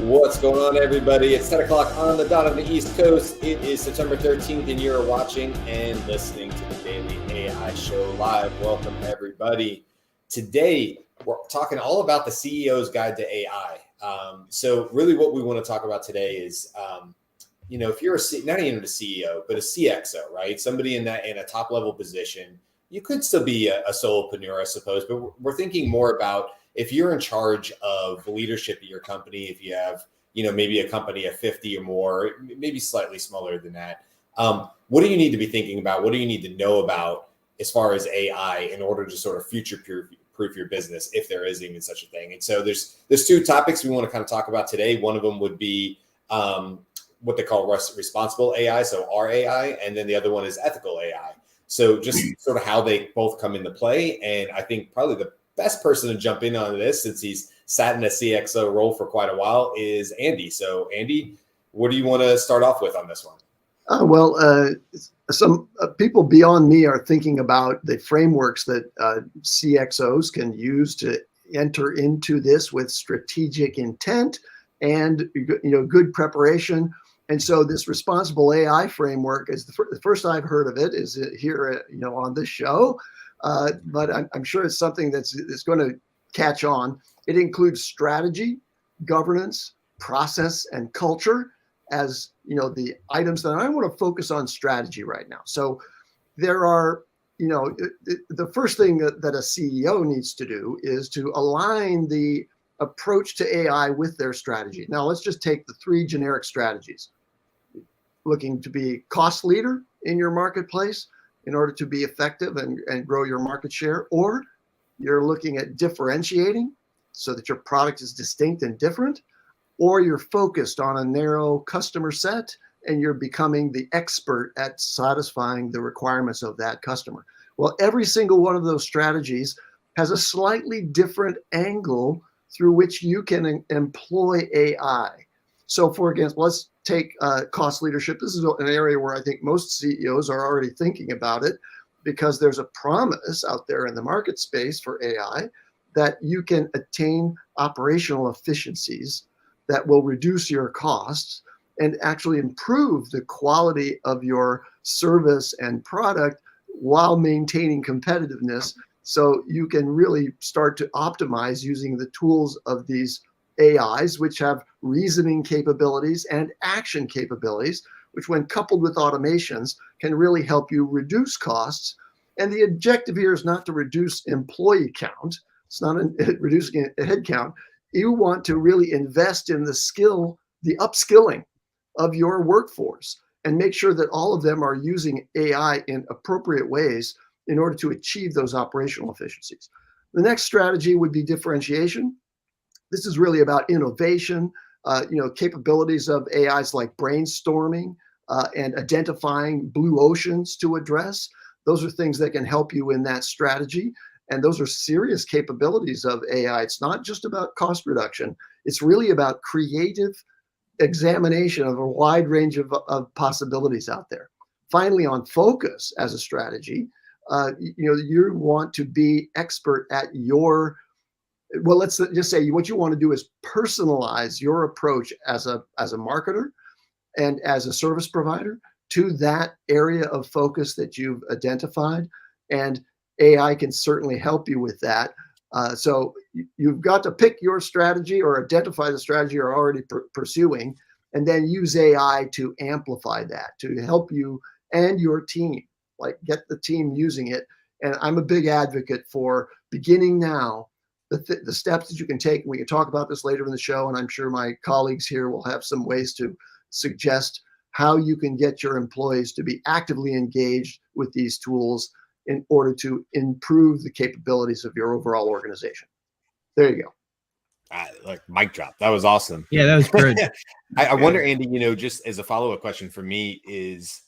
What's going on, everybody? It's 10 o'clock on the dot on the East Coast. It is September 13th, and you're watching and listening to the Daily AI Show Live. Welcome, everybody. Today, we're talking all about the CEO's Guide to AI. So really what we want to talk about today is, if you're not even a CEO, but a CXO, right? Somebody in a top level position, you could still be a solopreneur, I suppose, but we're thinking more about if you're in charge of leadership at your company, if you have, maybe a company of 50 or more, maybe slightly smaller than that, what do you need to be thinking about? What do you need to know about as far as AI in order to sort of future-proof your business, if there is even such a thing? And so there's two topics we want to kind of talk about today. One of them would be what they call responsible AI, so RAI, and then the other one is ethical AI. So just sort of how they both come into play. And I think probably the best person to jump in on this, since he's sat in a CXO role for quite a while, is Andy. So Andy, what do you want to start off with on this one? Some people beyond me are thinking about the frameworks that CXOs can use to enter into this with strategic intent and good preparation. And so this responsible AI framework is the first I've heard of it is here on this show. But I'm sure it's something that's going to catch on. It includes strategy, governance, process, and culture as the items that I want to focus on strategy right now. So there are, the first thing that a CEO needs to do is to align the approach to AI with their strategy. Now let's just take the three generic strategies. Looking to be cost leader in your marketplace in order to be effective and grow your market share, or you're looking at differentiating so that your product is distinct and different, or you're focused on a narrow customer set and you're becoming the expert at satisfying the requirements of that customer. Well, every single one of those strategies has a slightly different angle through which you can employ AI. So for example, let's take cost leadership. This is an area where I think most CEOs are already thinking about it, because there's a promise out there in the market space for AI that you can attain operational efficiencies that will reduce your costs and actually improve the quality of your service and product while maintaining competitiveness. So you can really start to optimize using the tools of these AIs, which have reasoning capabilities and action capabilities, which when coupled with automations can really help you reduce costs. And the objective here is not to reduce employee count. It's not reducing a head count. You want to really invest in the upskilling of your workforce and make sure that all of them are using AI in appropriate ways in order to achieve those operational efficiencies. The next strategy would be differentiation. This is really about innovation, capabilities of AIs like brainstorming and identifying blue oceans to address. Those are things that can help you in that strategy. And those are serious capabilities of AI. It's not just about cost reduction. It's really about creative examination of a wide range of possibilities out there. Finally, on focus as a strategy, you want to be expert at let's just say what you want to do is personalize your approach as a marketer and as a service provider to that area of focus that you've identified. And AI can certainly help you with that. So you've got to pick your strategy or identify the strategy you're already pursuing, and then use AI to amplify that, to help you and your team, like get the team using it. And I'm a big advocate for beginning now, the steps that you can take. And we can talk about this later in the show, and I'm sure my colleagues here will have some ways to suggest how you can get your employees to be actively engaged with these tools in order to improve the capabilities of your overall organization. There you go. Like mic drop. That was awesome. Yeah, that was good. I wonder, Andy, just as a follow-up question for me is,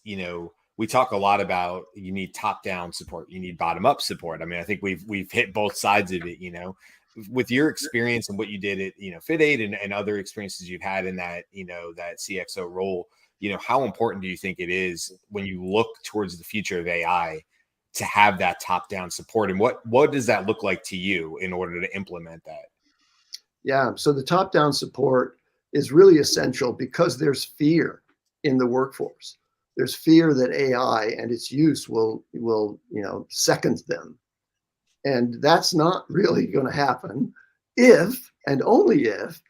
we talk a lot about you need top-down support, you need bottom-up support. I mean, I think we've hit both sides of it, with your experience and what you did at, Fit8 and other experiences you've had in that, that CXO role, how important do you think it is when you look towards the future of AI to have that top-down support? And what does that look like to you in order to implement that? Yeah, so the top-down support is really essential because there's fear in the workforce. There's fear that AI and its use will second them. And that's not really going to happen if, and only if,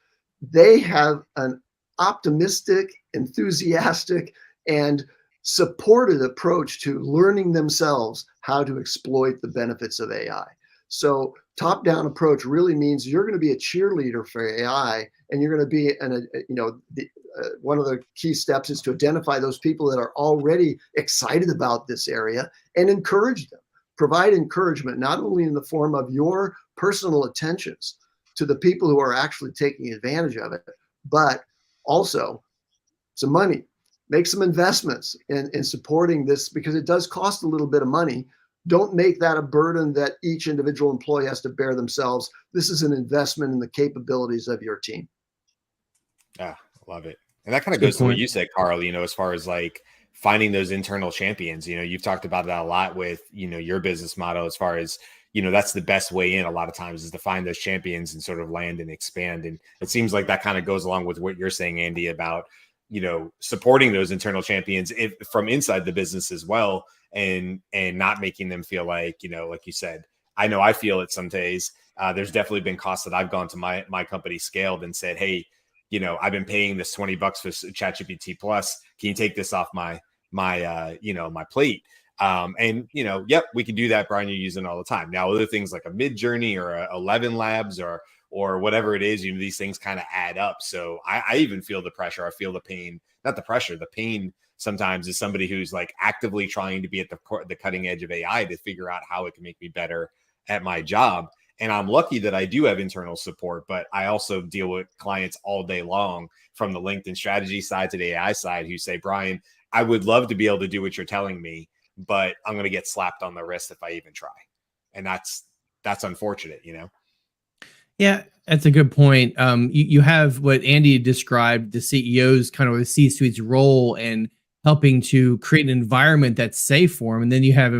they have an optimistic, enthusiastic, and supported approach to learning themselves how to exploit the benefits of AI. So top-down approach really means you're going to be a cheerleader for AI, and you're going to be one of the key steps is to identify those people that are already excited about this area and encourage them. Provide encouragement, not only in the form of your personal attentions to the people who are actually taking advantage of it, but also some money. Make some investments in supporting this, because it does cost a little bit of money. Don't make that a burden that each individual employee has to bear themselves. This is an investment in the capabilities of your team. Ah, love it. And that kind of goes to what you said, Carl, as far as like finding those internal champions. You've talked about that a lot with, your business model, as far as, that's the best way in a lot of times, is to find those champions and sort of land and expand. And it seems like that kind of goes along with what you're saying, Andy, about, supporting those internal champions from inside the business as well, and not making them feel like, like you said, I know I feel it some days. There's definitely been costs that I've gone to my company scaled and said, hey, I've been paying this $20 for ChatGPT Plus. Can you take this off my plate? And yep, we can do that, Brian. You're using it all the time. Now, other things like a Midjourney or a 11 Labs or whatever it is, these things kind of add up. So I even feel the pressure. I feel the pain, not the pressure, the pain sometimes, is somebody who's like actively trying to be at the cutting edge of AI to figure out how it can make me better at my job. And I'm lucky that I do have internal support, but I also deal with clients all day long, from the LinkedIn strategy side to the AI side, who say, Brian, I would love to be able to do what you're telling me, but I'm going to get slapped on the wrist if I even try. And that's unfortunate, Yeah, that's a good point. You have what Andy described, the CEO's kind of the C-suite's role in helping to create an environment that's safe for him. And then you have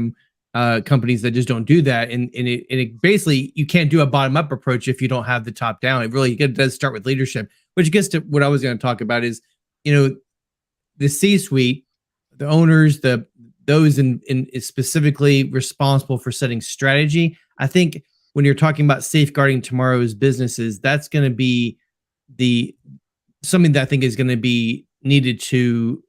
companies that just don't do that. And it basically, you can't do a bottom-up approach if you don't have the top-down. It really does start with leadership, which gets to what I was going to talk about is, the C-suite, the owners, those in specifically responsible for setting strategy. I think when you're talking about safeguarding tomorrow's businesses, that's going to be something that I think is going to be needed to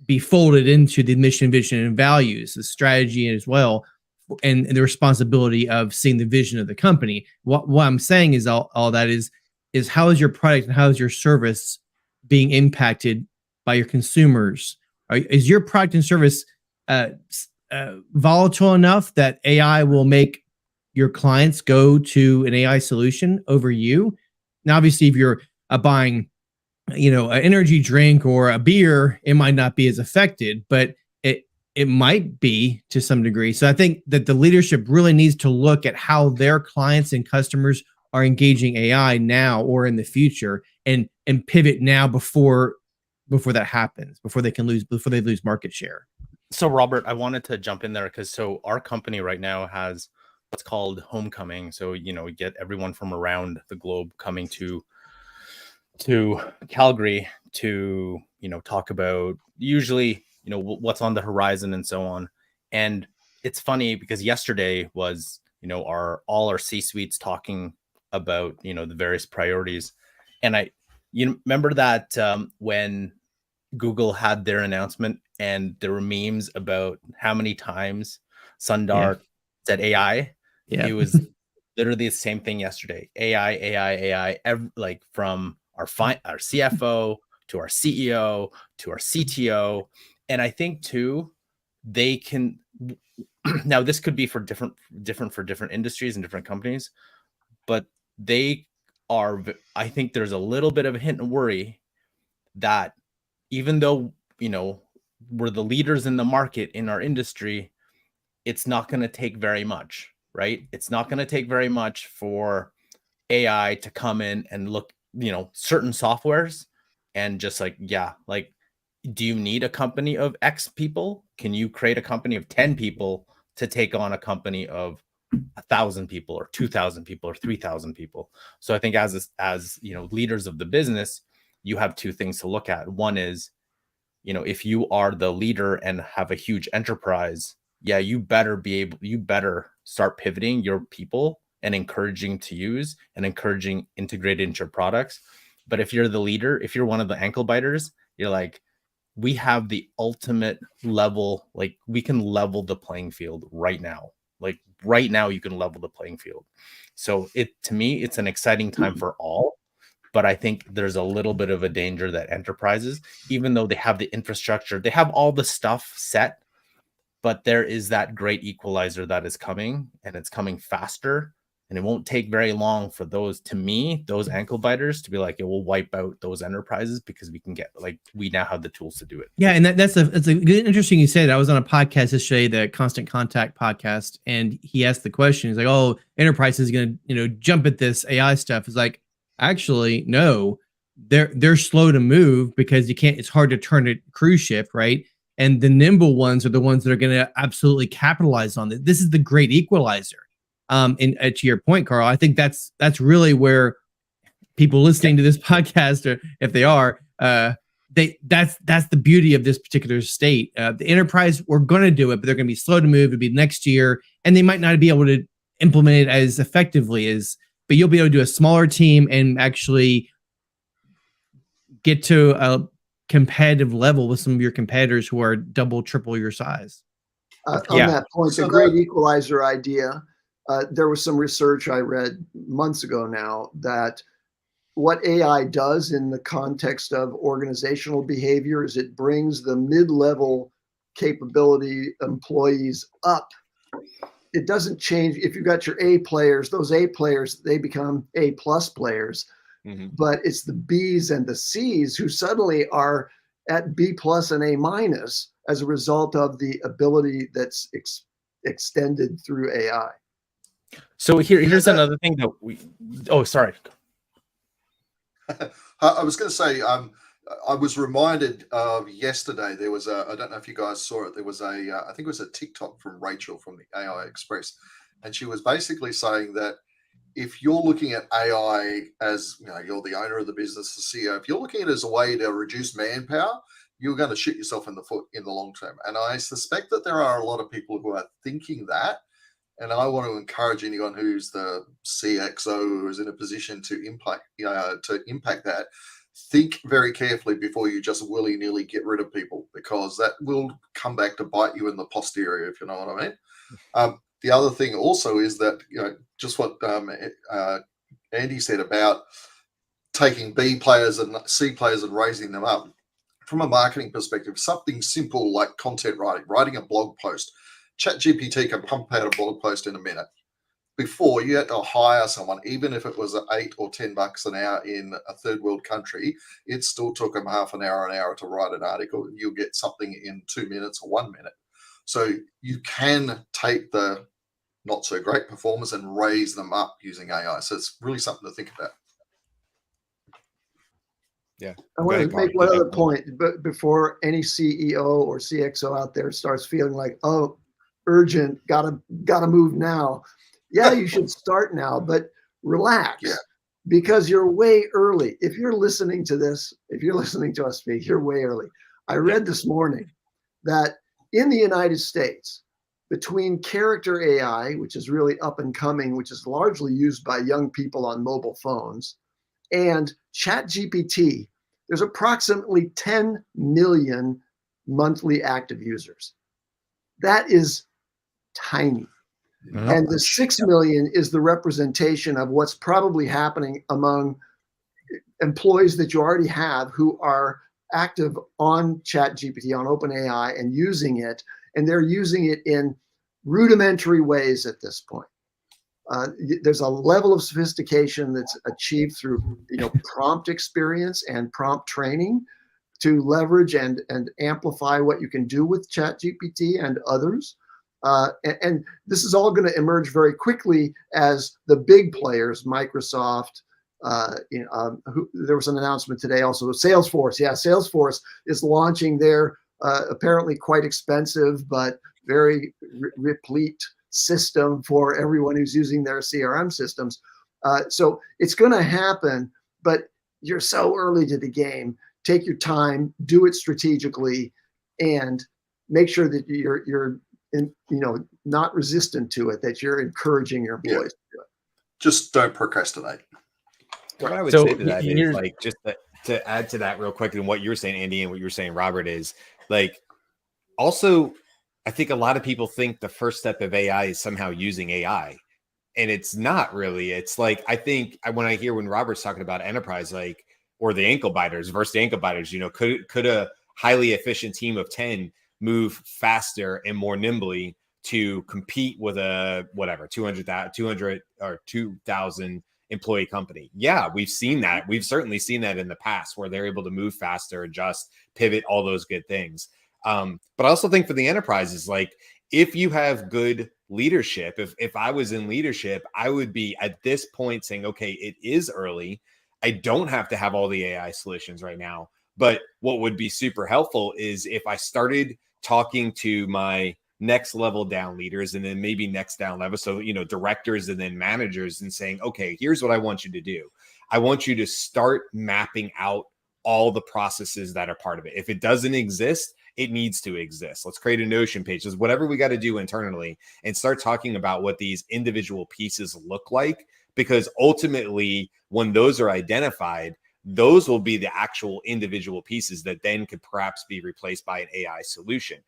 be folded into the mission, vision, and values, the strategy as well, and the responsibility of seeing the vision of the company. What I'm saying is all that is how is your product and how is your service being impacted by your consumers? Is your product and service volatile enough that AI will make your clients go to an AI solution over you? Now, obviously, if you're buying, an energy drink or a beer, it might not be as affected, but it might be to some degree. So I think that the leadership really needs to look at how their clients and customers are engaging AI now or in the future, and pivot now before that happens, before they lose market share. So Robert, I wanted to jump in there because our company right now has what's called homecoming. So, we get everyone from around the globe coming to Calgary to, talk about usually, what's on the horizon and so on. And it's funny because yesterday was, all our C-suites talking about, the various priorities. And remember that when Google had their announcement and there were memes about how many times Sundar said AI. Yeah. It was literally the same thing yesterday. AI, like from our CFO to our CEO to our CTO. And I think too, they can, now this could be for different industries and different companies, but I think there's a little bit of a hint and worry that even though, we're the leaders in the market in our industry, it's not going to take very much, right? It's not going to take very much for AI to come in and look, certain softwares and just like, do you need a company of X people? Can you create a company of 10 people to take on a company of 1,000 people or 2,000 people or 3,000 people. So I think as leaders of the business, you have two things to look at. One is, if you are the leader and have a huge enterprise, you better start pivoting your people and encouraging to use and encouraging integrated into your products. But if you're the leader, if you're one of the ankle biters, you're like, we have the ultimate level, like we can level the playing field right now. Like right now you can level the playing field. So to me, it's an exciting time for all. But I think there's a little bit of a danger that enterprises, even though they have the infrastructure, they have all the stuff set, but there is that great equalizer that is coming, and it's coming faster. And it won't take very long for those ankle biters to be like, it will wipe out those enterprises, because we now have the tools to do it. Yeah. And it's a good, interesting you say that. I was on a podcast yesterday, the Constant Contact podcast, and he asked the question, he's like, oh, enterprise is going to, jump at this AI stuff. It's like, actually, no, they're slow to move because it's hard to turn a cruise ship, right? And the nimble ones are the ones that are going to absolutely capitalize on it. This is the great equalizer. And to your point, Carl, I think that's really where people listening to this podcast, or if they are, that's the beauty of this particular state. The enterprise, we're going to do it, but they're going to be slow to move. It'll be next year, and they might not be able to implement it as effectively but you'll be able to do a smaller team and actually get to a competitive level with some of your competitors who are double, triple your size. On that point, the great equalizer idea. There was some research I read months ago now that what AI does in the context of organizational behavior is it brings the mid-level capability employees up. It doesn't change. If you've got your A players, those A players, they become A+ players. Mm-hmm. But it's the Bs and the Cs who suddenly are at B+ and A- as a result of the ability that's extended through AI. So here's another thing that sorry. I was going to say, I was reminded of yesterday, there was I don't know if you guys saw it, there was I think it was a TikTok from Rachel from the AI Express. And she was basically saying that if you're looking at AI as, you're the owner of the business, the CEO, if you're looking at it as a way to reduce manpower, you're going to shoot yourself in the foot in the long term. And I suspect that there are a lot of people who are thinking that. And I want to encourage anyone who's the CXO who is in a position to impact that. Think very carefully before you just willy-nilly get rid of people, because that will come back to bite you in the posterior, if you know what I mean. The other thing also is that, just what Andy said about taking B players and C players and raising them up. From a marketing perspective, something simple like content writing a blog post. ChatGPT can pump out a blog post in a minute. Before, you had to hire someone, even if it was $8 or $10 an hour in a third world country, it still took them half an hour to write an article. You'll get something in 2 minutes or 1 minute. So you can take the not so great performers and raise them up using AI. So it's really something to think about. Yeah. I want to make one other point, but before any CEO or CXO out there starts feeling like, oh, urgent, gotta move now. Yeah, you should start now, but relax, because you're way early. If you're listening to this, if you're listening to us speak, you're way early. I read this morning that in the United States, between character AI, which is really up and coming, which is largely used by young people on mobile phones, and ChatGPT, there's approximately 10 million monthly active users. That is tiny. And the 6 million is the representation of what's probably happening among employees that you already have who are active on ChatGPT, on OpenAI, and using it. And they're using it in rudimentary ways at this point. There's a level of sophistication that's achieved through prompt experience and prompt training to leverage and amplify what you can do with ChatGPT and others. And this is all going to emerge very quickly as the big players, Microsoft. There was an announcement today also. Salesforce, Salesforce is launching their apparently quite expensive but very replete system for everyone who's using their CRM systems. So it's going to happen, but you're so early to the game. Take your time, do it strategically, and make sure that you're not resistant to it, that you're encouraging your employees to do it. Just don't procrastinate. What I would So say to that is here's- like just to add to that real quick, and what you were saying, Andy, and what you were saying, Robert, is like also I think a lot of people think the first step of AI is somehow using AI. And it's not really. It's like I think when I hear when Robert's talking about enterprise, like or the ankle biters versus the ankle biters, could a highly efficient team of 10 move faster and more nimbly to compete with a 200 or 2,000 employee company? Yeah, we've seen that. We've certainly seen that in the past where they're able to move faster, adjust, pivot, all those good things. But I also think for the enterprises, like if you have good leadership, if I was in leadership, I would be at this point saying, okay, it is early. I don't have to have all the AI solutions right now. But what would be super helpful is if I started talking to my next level down leaders and then maybe next down level. So, directors and then managers and saying, okay, here's what I want you to do. I want you to start mapping out all the processes that are part of it. If it doesn't exist, it needs to exist. Let's create a Notion page. Just whatever we got to do internally and start talking about what these individual pieces look like, because ultimately when those are identified, those will be the actual individual pieces that then could perhaps be replaced by an AI solution.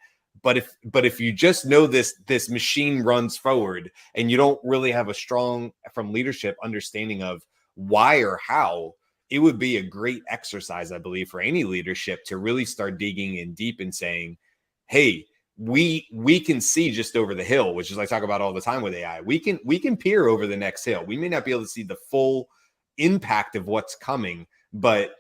But if you just know this machine runs forward and you don't really have a strong from leadership understanding of why or how, it would be a great exercise, I believe, for any leadership to really start digging in deep and saying, hey, we can see just over the hill, which is I talk about all the time with AI. We can peer over the next hill. We may not be able to see the full impact of what's coming, but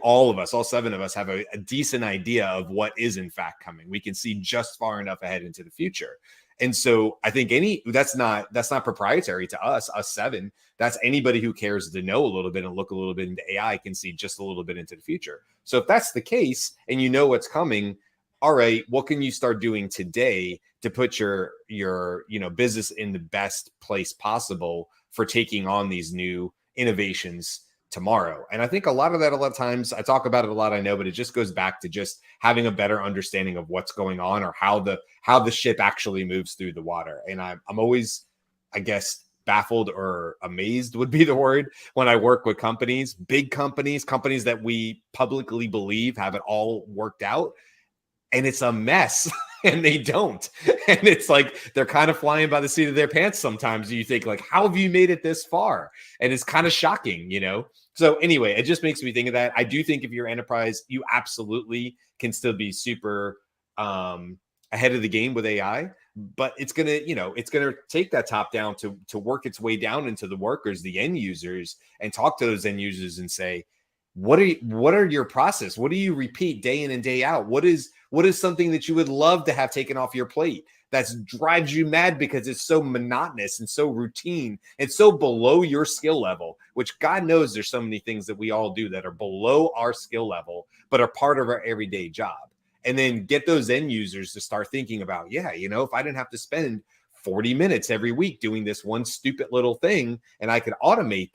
all of us, all 7 of us, have a decent idea of what is in fact coming. We can see just far enough ahead into the future. And so I think that's not proprietary to us 7. That's anybody who cares to know a little bit and look a little bit into AI can see just a little bit into the future. So if that's the case and you know what's coming, all right, what can you start doing today to put your business in the best place possible for taking on these new innovations tomorrow? And I think a lot of times I talk about it a lot, I know, but it just goes back to just having a better understanding of what's going on or how the ship actually moves through the water. And I'm always, I guess, baffled or amazed would be the word when I work with companies, big companies that we publicly believe have it all worked out, and it's a mess. And they don't. And it's like they're kind of flying by the seat of their pants sometimes. You think like, how have you made it this far? And it's kind of shocking, So anyway, it just makes me think of that. I do think if you're enterprise, you absolutely can still be super ahead of the game with AI, but it's gonna take that top down to work its way down into the workers, the end users, and talk to those end users and say, what are your process? What do you repeat day in and day out? What is something that you would love to have taken off your plate that drives you mad because it's so monotonous and so routine and so below your skill level, which God knows there's so many things that we all do that are below our skill level, but are part of our everyday job. And then get those end users to start thinking about, if I didn't have to spend 40 minutes every week doing this one stupid little thing and I could automate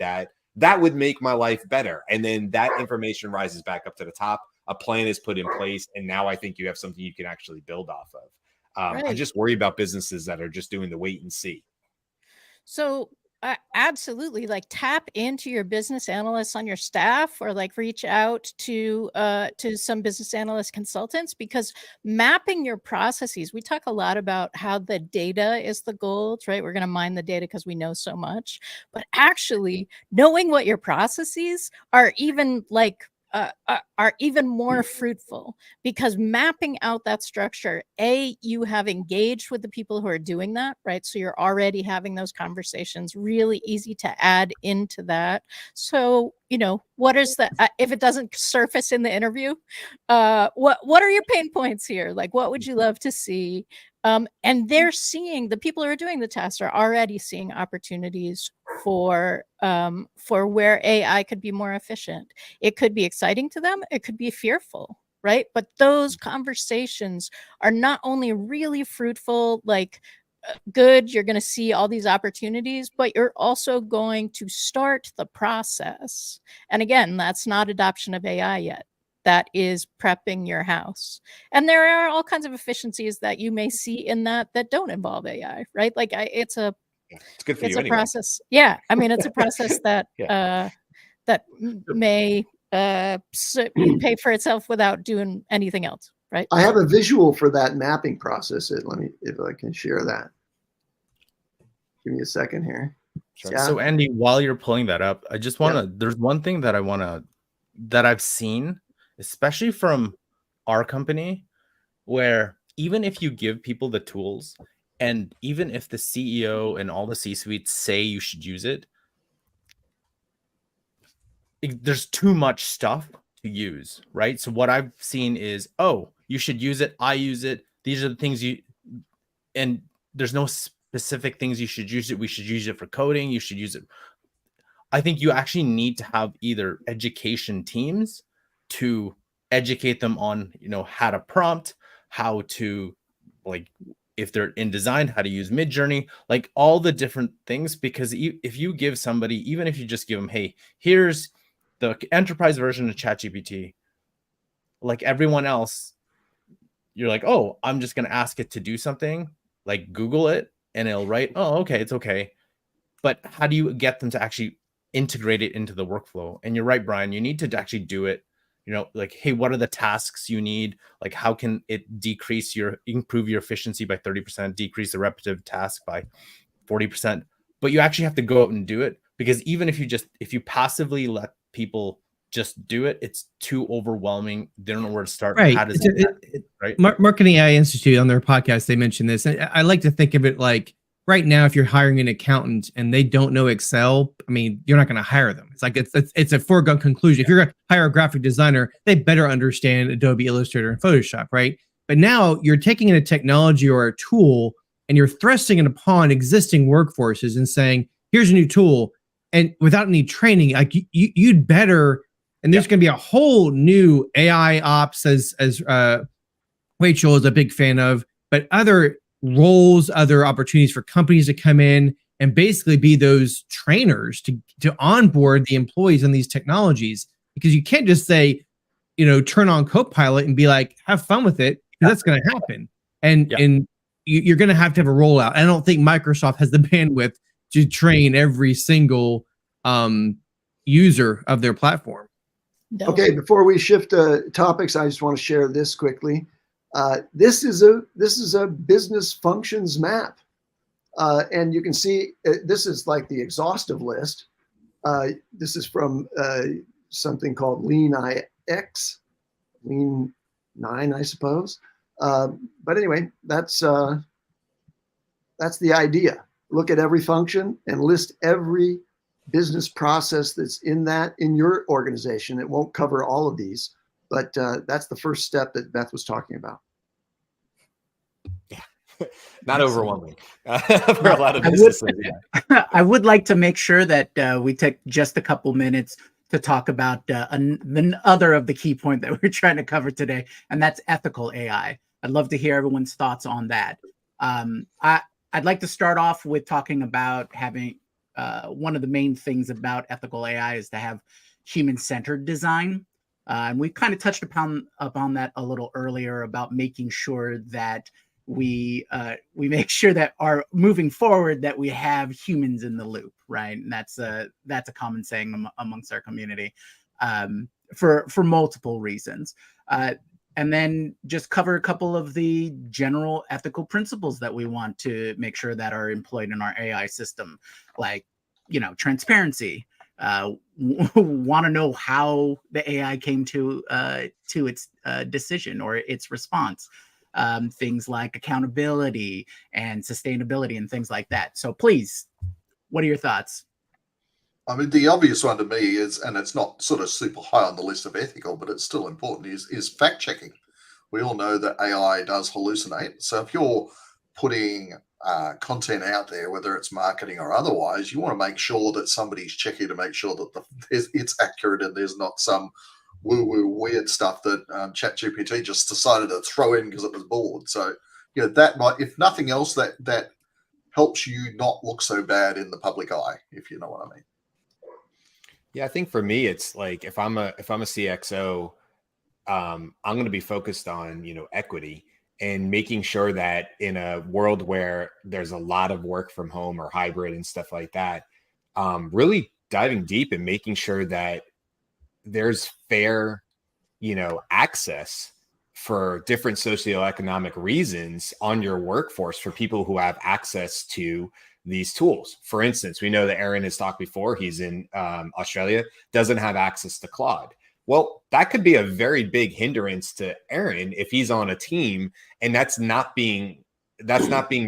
that would make my life better. And then that information rises back up to the top. A plan is put in place. And now I think you have something you can actually build off of. Right. I just worry about businesses that are just doing the wait and see. So absolutely, like tap into your business analysts on your staff, or like reach out to some business analyst consultants, because mapping your processes, we talk a lot about how the data is the gold, right? We're going to mine the data because we know so much, but actually knowing what your processes are even like are even more fruitful, because mapping out that structure, you have engaged with the people who are doing that, right? So you're already having those conversations, really easy to add into that. So, what is that? If it doesn't surface in the interview, what are your pain points here? Like, what would you love to see? And they're seeing, the people who are doing the tests are already seeing opportunities for where AI could be more efficient. It could be exciting to them. It could be fearful, right? But those conversations are not only really fruitful, like good. You're going to see all these opportunities, but you're also going to start the process. And again, that's not adoption of AI yet. That is prepping your house. And there are all kinds of efficiencies that you may see in that don't involve AI, right? Like it's It's good for it's you a anyway. process. Yeah. I mean, it's a process that, Yeah. that may pay for itself without doing anything else, right? I have a visual for that mapping process. Let me, if I can share that. Give me a second here. Sure. Yeah. So Andy, while you're pulling that up, I just want to, there's one thing that that I've seen, especially from our company, where even if you give people the tools, and even if the CEO and all the C-suites say you should use it, there's too much stuff to use, right? So what I've seen is, oh, you should use it. I use it. These are the things and there's no specific things you should use it. We should use it for coding. You should use it. I think you actually need to have either education teams to educate them on, how to prompt, how to, like, if they're in design, how to use Midjourney, like all the different things. Because if you give somebody, even if you just give them, hey, here's the enterprise version of ChatGPT, like everyone else, you're like, oh, I'm just going to ask it to do something, like Google it, and it'll write, oh, okay, it's okay. But how do you get them to actually integrate it into the workflow? And you're right, Brian, you need to actually do it. Like, hey, what are the tasks you need? Like, how can it improve your efficiency by 30%, decrease the repetitive task by 40%? But you actually have to go out and do it, because even if you passively let people just do it, it's too overwhelming. They don't know where to start. Right. How does right? Marketing AI Institute, on their podcast, they mentioned this. And I like to think of it like, right now, if you're hiring an accountant and they don't know Excel, I mean, you're not going to hire them. It's like it's a foregone conclusion. If you're going to hire a graphic designer, they better understand Adobe Illustrator and Photoshop, right? But now you're taking in a technology or a tool and you're thrusting it upon existing workforces and saying, here's a new tool. And without any training, like you'd better, and there's going to be a whole new AI ops, as Rachel is a big fan of, but other roles, other opportunities for companies to come in and basically be those trainers to onboard the employees in these technologies. Because you can't just say, turn on Copilot and be like, have fun with it, because that's going to happen. And you're going to have a rollout. I don't think Microsoft has the bandwidth to train every single user of their platform. No. Okay, before we shift topics, I just want to share this quickly. This is a business functions map, and you can see this is like the exhaustive list. This is from something called Lean IX, Lean 9, I suppose. But anyway, that's the idea. Look at every function and list every business process that's in your organization. It won't cover all of these. But that's the first step that Beth was talking about. Yeah, not overwhelming for a lot of businesses. I would like to make sure that we take just a couple minutes to talk about the other of the key point that we're trying to cover today, and that's ethical AI. I'd love to hear everyone's thoughts on that. I'd like to start off with talking about having one of the main things about ethical AI is to have human-centered design. And we kind of touched upon that a little earlier about making sure that we make sure that moving forward that we have humans in the loop, right? And that's a common saying amongst our community for multiple reasons. And then just cover a couple of the general ethical principles that we want to make sure that are employed in our AI system, like transparency. Want to know how the AI came to its decision or its response. Things like accountability and sustainability and things like that. So please, what are your thoughts? I mean, the obvious one to me is, and it's not sort of super high on the list of ethical, but it's still important, is fact checking. We all know that AI does hallucinate. So if you're putting content out there, whether it's marketing or otherwise, you want to make sure that somebody's checking to make sure that it's accurate and there's not some woo-woo weird stuff that ChatGPT just decided to throw in because it was bored. So, that might, if nothing else, that helps you not look so bad in the public eye, if you know what I mean. Yeah, I think for me, it's like if I'm a CXO, I'm going to be focused on, equity and making sure that in a world where there's a lot of work from home or hybrid and stuff like that, really diving deep and making sure that there's fair, access for different socioeconomic reasons on your workforce for people who have access to these tools. For instance, we know that Aaron has talked before, he's in Australia, doesn't have access to Claude. Well, that could be a very big hindrance to Aaron if he's on a team and that's not being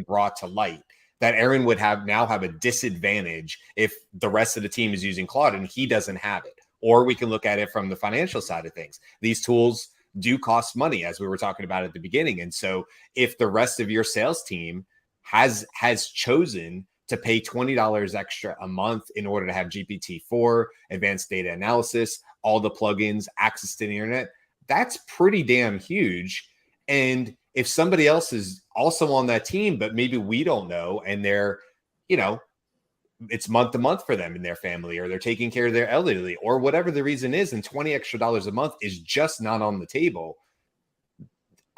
brought to light. That Aaron would now have a disadvantage if the rest of the team is using Claude and he doesn't have it. Or we can look at it from the financial side of things. These tools do cost money, as we were talking about at the beginning. And so if the rest of your sales team has chosen to pay $20 extra a month in order to have GPT-4, advanced data analysis, all the plugins, access to the internet, that's pretty damn huge. And if somebody else is also on that team, but maybe we don't know, and they're, it's month to month for them and their family, or they're taking care of their elderly, or whatever the reason is, and $20 extra a month is just not on the table.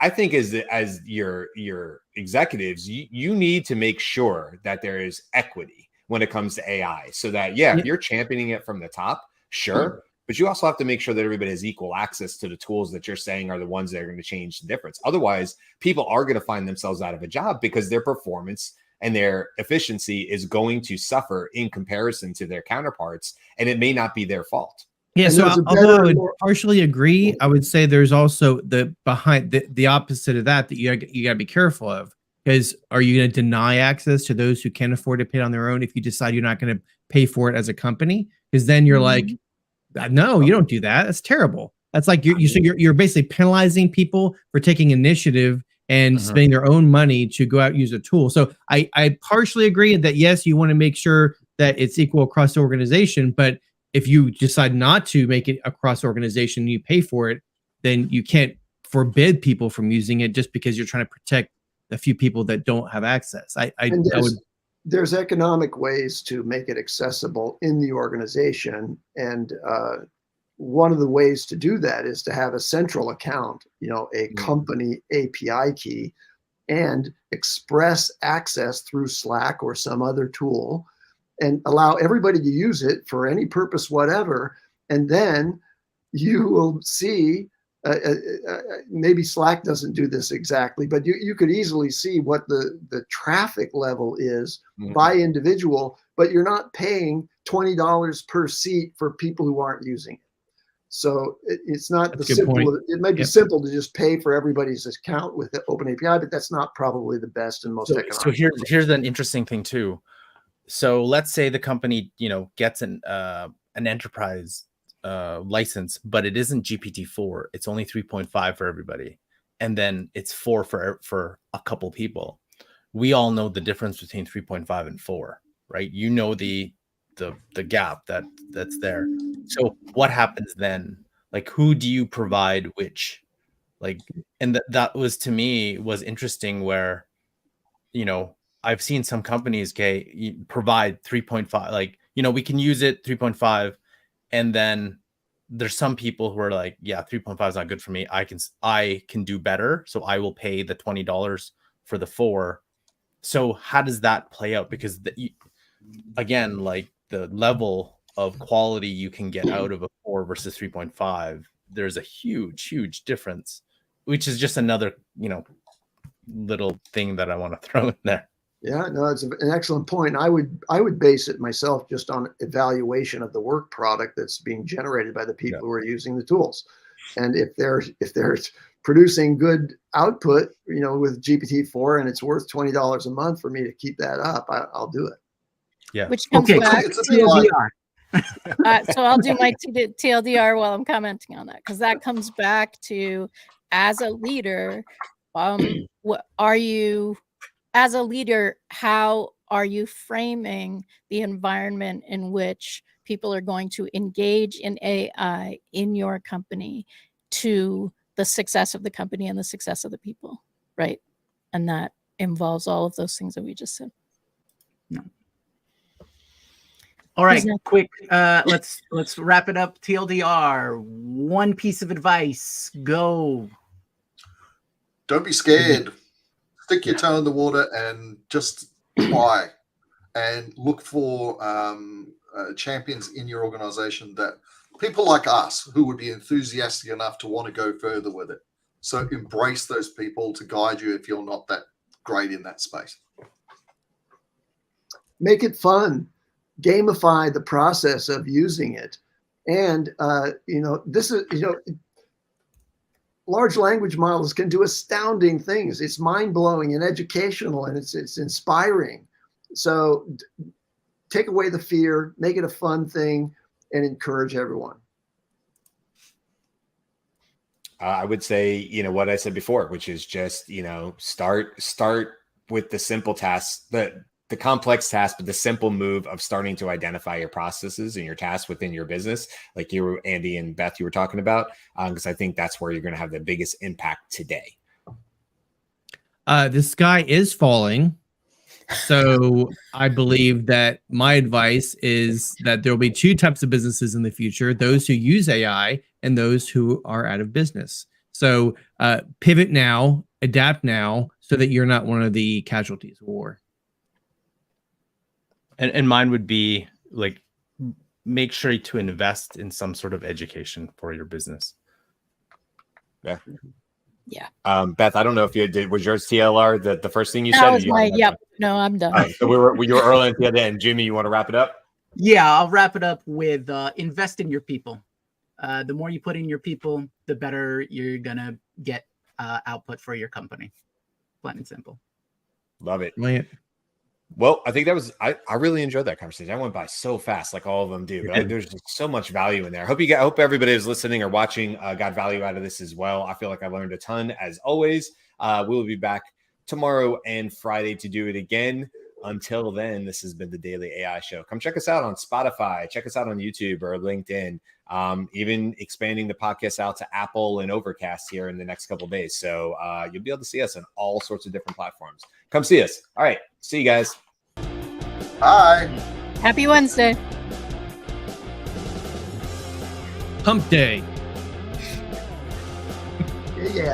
I think as your executives, you need to make sure that there is equity when it comes to AI, so that if you're championing it from the top, sure, but you also have to make sure that everybody has equal access to the tools that you're saying are the ones that are going to change the difference. Otherwise, people are going to find themselves out of a job because their performance and their efficiency is going to suffer in comparison to their counterparts, and it may not be their fault. Yeah, And so there's a although I better- would partially agree, I would say there's also the opposite of that you got to be careful of, because are you going to deny access to those who can afford to pay it on their own if you decide you're not going to pay for it as a company? Because then you're like, no, you don't do that. That's terrible. That's like you're basically penalizing people for taking initiative and spending their own money to go out and use a tool. So I partially agree that yes, you want to make sure that it's equal across the organization, but if you decide not to make it across organization, you pay for it, then you can't forbid people from using it just because you're trying to protect the few people that don't have access. There's economic ways to make it accessible in the organization. And one of the ways to do that is to have a central account, a company API key, and express access through Slack or some other tool, and allow everybody to use it for any purpose, whatever. And then you will see, maybe Slack doesn't do this exactly, but you could easily see what the traffic level is by individual, but you're not paying $20 per seat for people who aren't using it. So it's not That's the simple. Point. It might be simple to just pay for everybody's account with the Open API, but that's not probably the best and most economic. So here's an interesting thing too. So let's say the company, gets an enterprise license, but it isn't GPT-4. It's only 3.5 for everybody, and then it's 4 for a couple people. We all know the difference between 3.5 and 4, right? The gap that's there. So what happens then? Like, who do you provide which? Like, and that was, to me, was interesting, where I've seen some companies provide 3.5, like, we can use it 3.5, and then there's some people who are like, 3.5 is not good for me. I can do better, so I will pay the $20 for the 4. So how does that play out? Because again, like, the level of quality you can get out of a 4 versus 3.5, there's a huge difference, which is just another little thing that I want to throw in there. Yeah, no, it's an excellent point. I would base it myself just on evaluation of the work product that's being generated by the people who are using the tools. And if they're producing good output, with GPT-4, and it's worth $20 a month for me to keep that up, I'll do it. Yeah. Which comes back It's a to bit like, so I'll do my TLDR while I'm commenting on that, because that comes back to, as a leader, what are you, as a leader, how are you framing the environment in which people are going to engage in AI in your company to the success of the company and the success of the people, right? And that involves all of those things that we just said. All right, Exactly. quick. Let's wrap it up. TLDR. One piece of advice. Go. Don't be scared. Stick your toe in the water and just try, and look for champions in your organization, that people like us who would be enthusiastic enough to want to go further with it. So embrace those people to guide you if you're not that great in that space. Make it fun, gamify the process of using it. And, this is, large language models can do astounding things. It's mind blowing and educational, and it's inspiring. So take away the fear, make it a fun thing, and encourage everyone. I would say, what I said before, which is just, start with the simple tasks, the complex task, but the simple move of starting to identify your processes and your tasks within your business, like you, Andy and Beth, you were talking about, because I think that's where you're going to have the biggest impact today. The sky is falling. So I believe that my advice is that there will be two types of businesses in the future: those who use AI and those who are out of business. So pivot now, adapt now, so that you're not one of the casualties of war. And mine would be like, make sure to invest in some sort of education for your business. Yeah. Yeah. Beth, I don't know if you did. Was yours TLR the first thing you That said? was my, yep. No, I'm done. All right, so you were early at the end. Jimmy, you want to wrap it up? Yeah, I'll wrap it up with invest in your people. The more you put in your people, the better you're gonna get output for your company. Plain and simple. Love it. Brilliant. Well, I think that was, I really enjoyed that conversation. I went by so fast, like all of them do, but there's just so much value in there. I hope everybody who's listening or watching got value out of this as well. I feel like I learned a ton as always. We will be back tomorrow and Friday to do it again. Until then, this has been the Daily AI Show. Come check us out on Spotify, check us out on YouTube or LinkedIn, even expanding the podcast out to Apple and Overcast here in the next couple of days. So you'll be able to see us on all sorts of different platforms. Come see us. All right. See you guys. Bye. Happy Wednesday. Hump day. Yeah.